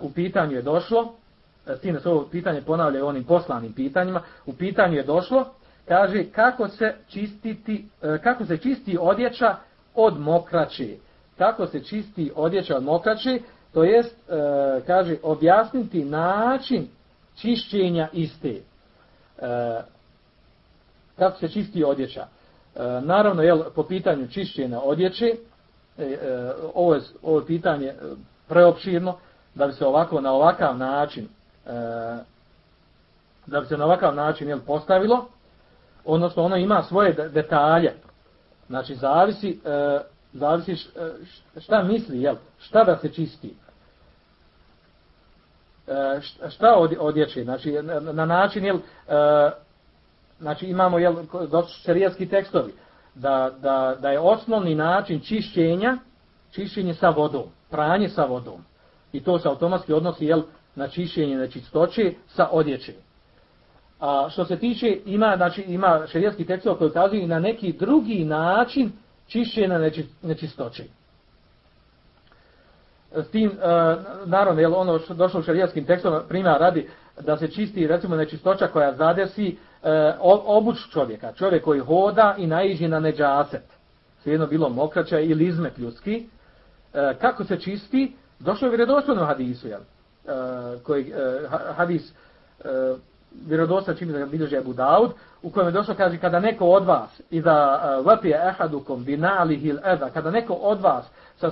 u pitanju je došlo, s tim da se ovo pitanje ponavlja u onim poslanim pitanjima, u pitanju je došlo, kaže kako se čisti odjeća od mokraće. Kako se čisti odjeća od mokraće, to jest, kaže, objasniti način čišćenja iste. Kako se čisti odjeća. Naravno, po pitanju čišćenja odjeće, ovo je pitanje preopširno, da bi se na ovakav način postavilo, odnosno ono ima svoje detalje. Znači, zavisi šta misli, šta da se čisti. Šta odjeće, znači na način, znači imamo šerijatski tekstovi, da je osnovni način čišćenje sa vodom, pranje sa vodom. I to se automatski odnosi na čišćenje nečistoće sa odjeće. A što se tiče, ima šerijatski tekstova koji ukazuju i na neki drugi način čišćenja nečistoće. S tim, naravno, ono što došlo u šerijatskim tekstovima, primjer radi da se čisti, recimo, nečistoća koja zadesi obuć čovjeka. Čovjek koji hoda i naiđe na neđaset. Svejedno bilo mokraća ili izmet ljudski. Kako se čisti? Došlo je vjerodostojno hadisu, hadis vjerodostojno čini da ga bilježi Abu Daud, u kojem je došlo, kaže, kada neko od vas, kada neko od vas sa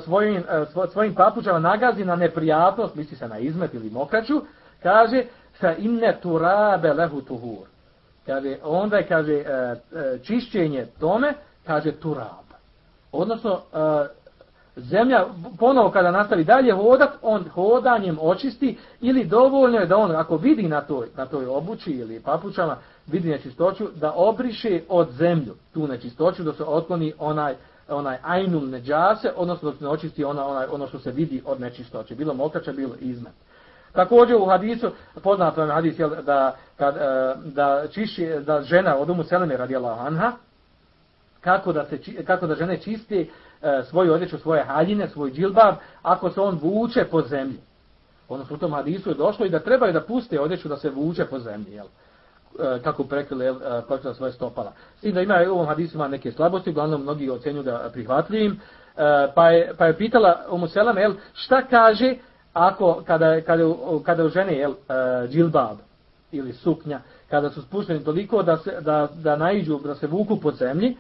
svojim papučama nagazi na neprijatnost, misli se na izmet ili mokraću, kaže, fa inne turabe lehu tuhur. Kaže, onda je, kaže, čišćenje tome, kaže, turab. Odnosno, zemlja, ponovo kada nastavi dalje hodat, on hodanjem očisti, ili dovoljno je da on, ako vidi na toj obući ili papučama, vidi nečistoću, da obriše od zemlju tu nečistoću, da se otkloni onaj ajnul neđase, odnosno da se ne očisti ono što se vidi od nečistoće. Bilo mokraća, bilo izmet. Također u hadisu, poznato je hadis da žena od Umu Seleme radijallahu anha, kako da žene čiste svoju odjeću, svoje haljine, svoj džilbab, ako se on vuče po zemlji. Odnosno u tom hadisu je došlo i da trebaju da puste odjeću da se vuče po zemlji, kako prekrile svoje stopala. S tim da ima u ovom hadisu ima neke slabosti, uglavnom mnogi ocjenjuju ga prihvatljivim, pa je pitala Umu Seleme, šta kaže kada u žene džilbab ili suknja, kada su spušteni toliko da naiđu, da se vuku po zemlji,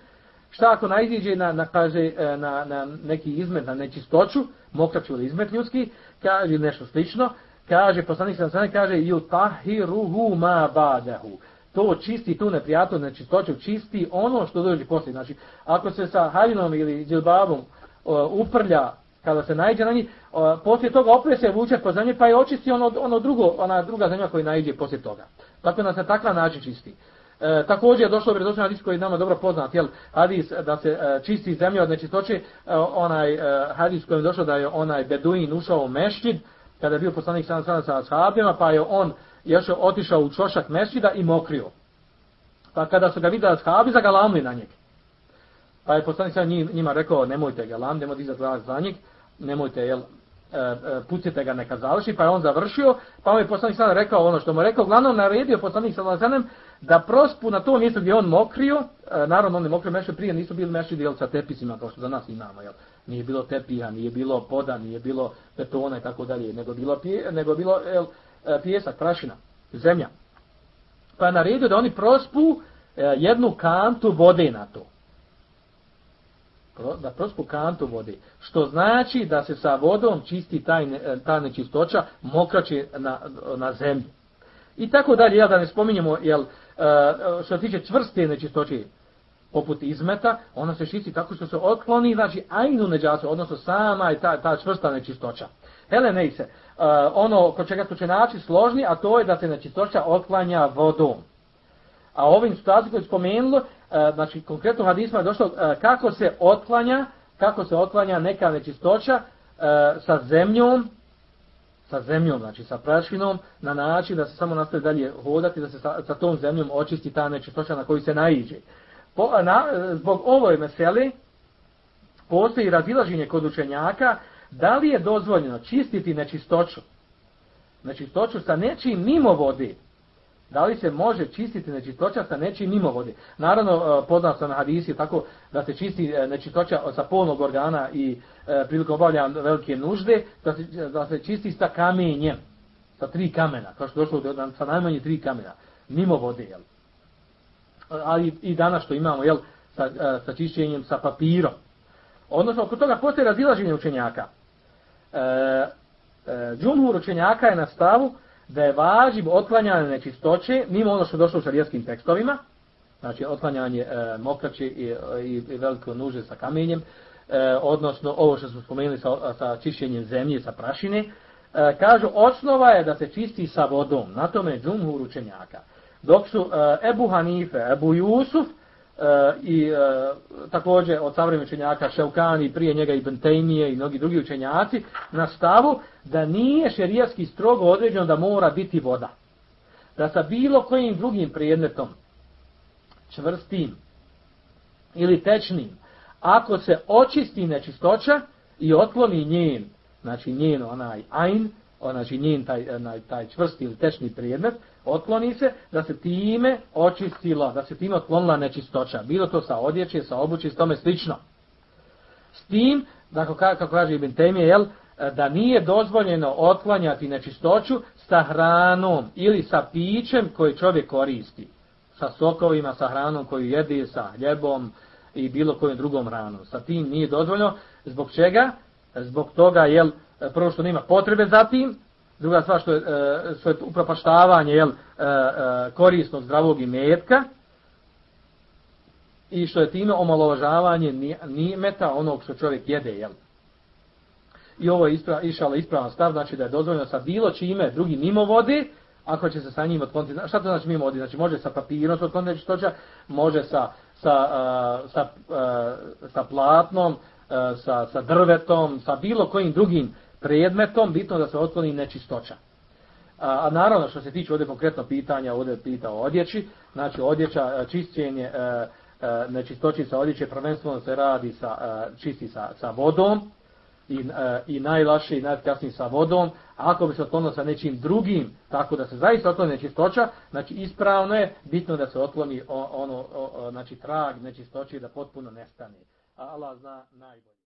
šta ako naiđe na neki izmet, na nečistoću, mokraću ili izmet ljudski, kaže nešto slično, kaže, poslanik sallallahu alejhi ve sellem kaže, yutahiruhu ma ba'dahu. To čisti, tu neprijatnu nečistoću, čisti ono što dođe poslije. Znači, ako se sa haljinom ili džilbabom uprlja, kada se naiđe na njih, poslije toga opet se vuče po zemlji, pa je očisti ona druga zemlja koja naiđe poslije toga. Tako da se takav način čisti. Također je došlo vjerodostojno hadis koji je nama dobro poznat, hadis da se čisti zemlja od nečistoće, onaj hadis kojem je došlo da je onaj beduin ušao u mešćid, kada je bio poslanik sa ashabima, pa je on otišao u čošak mešćida i mokrio. Pa kada su ga vidjeli ashabi, zagalamili na njeg. Pa je poslanik njima rekao, nemojte galam, nemojte izdati glas za njeg, nemojte, pustite ga neka završi, pa je on završio, pa je poslanik sada rekao ono što mu je rekao, uglavnom naredio poslanik sallallahu da prospu na to mjesto gdje on mokrio, naravno on je mokrio mešćid, prije nisu bili mešćidi sa tepisima kao što za nas imamo, nije bilo tepija, nije bilo poda, nije bilo betona i tako dalje, nego bilo pijesak, prašina, zemlja. Pa je naredio da oni prospu jednu kantu vode na to. Da prospu kantu vode. Što znači da se sa vodom čisti ta nečistoća, mokraće na zemlji. I tako dalje, da ne spominjemo, što se tiče čvrste nečistoće, poput izmeta, ona se čisti tako što se otkloni, znači ajnu neđasu, odnosno sama je ta čvrsta nečistoća. Nejse, ono kod čega su učenjaci složni, a to je da se nečistoća otklanja vodom. A ovim situacijama koje je spomenulo, znači konkretno u hadisma je došlo kako se otklanja neka nečistoća sa zemljom, znači sa prašinom, na način da se samo nastavi dalje hodati, da se sa tom zemljom očisti ta nečistoća na koju se naiđe. Zbog ovoj mesele postoji razilaženje kod učenjaka da li je dozvoljeno čistiti nečistoću nečistoću sa nečim mimo vode. Da li se može čistiti nečistoća sa nečim mimo vode? Naravno, poznat sam na hadisi tako da se čisti nečistoća sa polnog organa i prilikom obavljanja velike nužde, da se čisti sa kamenjem, sa 3 kamena, kao što je došlo sa najmanje 3 kamena, mimo vode. Jel? Ali i danas što imamo, jel, sa čišćenjem sa papirom. Odnosno, oko toga postoje razilaženje učenjaka. Džumhur učenjaka je na stavu da je važib otklanjanje nečistoće, mimo ono što je došlo u šarijetskim tekstovima, znači otklanjanje mokraće i veliko nuže sa kamenjem, odnosno ovo što smo spomenuli sa čišćenjem zemlje, sa prašine, kažu osnova je da se čisti sa vodom, na tome je džumhur učenjaka. Dok su Ebu Hanife, Ebu Jusuf i također od savremenih učenjaka Ševkani, prije njega Ibn Tejmije i mnogi drugi učenjaci, na stavu da nije šerijatski strogo određeno da mora biti voda. Da sa bilo kojim drugim predmetom, čvrstim ili tečnim, ako se očisti nečistoća i otkloni njen, znači njen onaj ajn, znači njen taj čvrsti ili tečni predmet, otkloni se, da se time očistila, da se time otklonila nečistoća. Bilo to sa odjeće, sa obuće i tome slično. S tim, dakle, kako kaže Ibn Tejmije, jel, da nije dozvoljeno otklanjati nečistoću sa hranom ili sa pićem koji čovjek koristi. Sa sokovima, sa hranom koju jede, sa hljebom i bilo kojom drugom hranom. Sa tim nije dozvoljeno. Zbog čega? Zbog toga, jel, prvo što nema potrebe za tim, druga stvar što je upropaštavanje, jel, korisnog zdravog imetka i što je time omalovažavanje nimeta onog što čovjek jede. Jel. I ovo je išala ispravan stav, znači da je dozvoljeno sa bilo čime drugim mimo vode, ako će se sa njim otkloniti. Šta to znači mimo vode? Znači može sa papirom se otkloniti nečistoća, može sa platnom, sa drvetom, sa bilo kojim drugim predmetom, bitno da se otkloni nečistoća. A naravno što se tiče ovdje konkretno pitanja, ovdje pita o odjeći, znači odjeća, čišćenje nečistoći sa odjeće prvenstveno se radi čisti sa vodom i najlaše i najefikasnije sa vodom, a ako bi se otklonilo sa nečim drugim, tako da se zaista otkloni nečistoća, znači ispravno je bitno da se otkloni znači trag nečistoće da potpuno nestane. A Allah zna najbolje.